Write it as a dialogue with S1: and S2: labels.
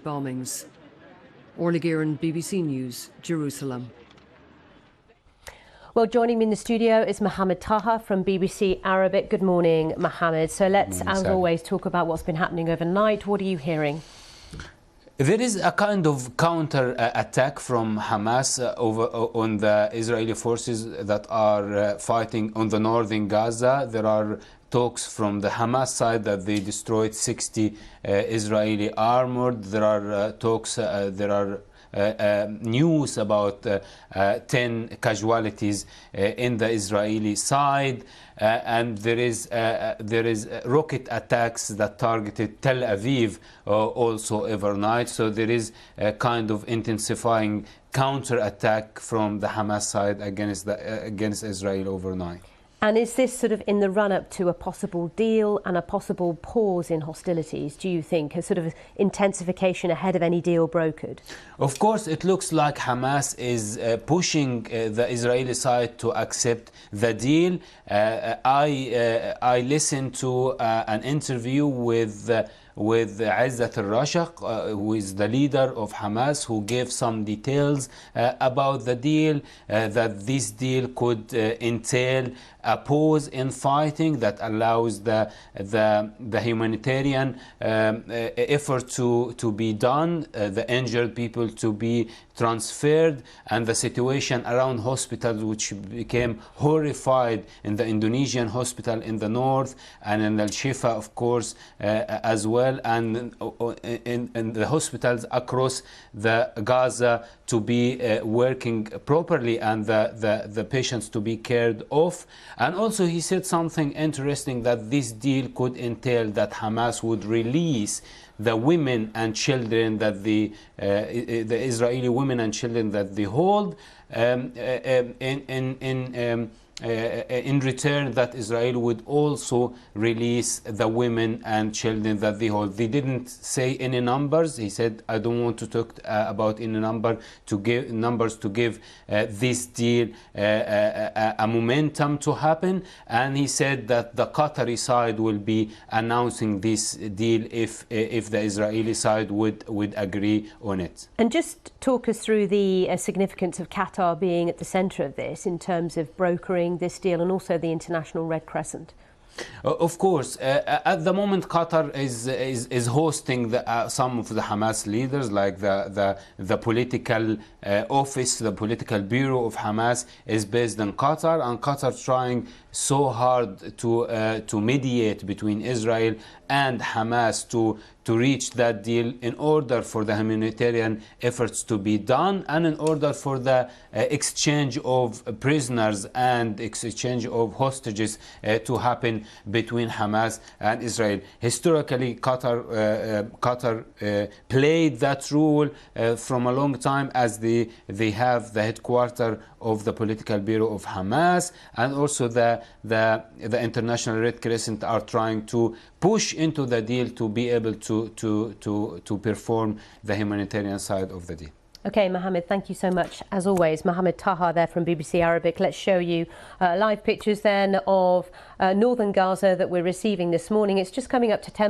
S1: bombings. Orla Guerin, BBC News, Jerusalem.
S2: Well, joining me in the studio is Mohamed Taha from BBC Arabic. Good morning, Mohamed. So let's, as always, talk about what's been happening overnight. What are you hearing?
S3: There is a kind of counter attack from Hamas on the Israeli forces that are fighting on the northern Gaza. There are talks from the Hamas side that they destroyed 60 Israeli armored. There are news about 10 casualties in the Israeli side, and there is rocket attacks that targeted Tel Aviv also overnight. So there is a kind of intensifying counter attack from the Hamas side against Israel overnight.
S2: And is this sort of in the run-up to a possible deal and a possible pause in hostilities, do you think, a sort of intensification ahead of any deal brokered?
S3: Of course, it looks like Hamas is pushing the Israeli side to accept the deal. I listened to an interview with Izzat al-Rashaq, who is the leader of Hamas, who gave some details about the deal, that this deal could entail a pause in fighting that allows the humanitarian effort to be done, the injured people to be transferred, and the situation around hospitals, which became horrified in the Indonesian hospital in the north and in Al-Shifa, of course, as well, and in the hospitals across the Gaza to be working properly, and the patients to be cared of. And also he said something interesting, that this deal could entail that Hamas would release the women and children that the Israeli women and children that they hold, in return that Israel would also release the women and children that they hold. They didn't say any numbers. He said, I don't want to talk about any numbers to give this deal a momentum to happen. And he said that the Qatari side will be announcing this deal if the Israeli side would agree on it.
S2: And just talk us through the significance of Qatar being at the centre of this in terms of brokering this deal, and also the International Red Crescent.
S3: Of course, at the moment Qatar is hosting some of the Hamas leaders, like the political office, the political bureau of Hamas is based in Qatar, and Qatar trying so hard to mediate between Israel and Hamas to reach that deal, in order for the humanitarian efforts to be done, and in order for the exchange of prisoners and exchange of hostages to happen between Hamas and Israel. Historically, Qatar played that role from a long time, as they have the headquarters of the political bureau of Hamas, and also the International Red Crescent are trying to push into the deal to be able to perform the humanitarian side of the deal.
S2: Okay, Mohamed, thank you so much. As always, Mohamed Taha there from BBC Arabic. Let's show you live pictures then of northern Gaza that we're receiving this morning. It's just coming up to 10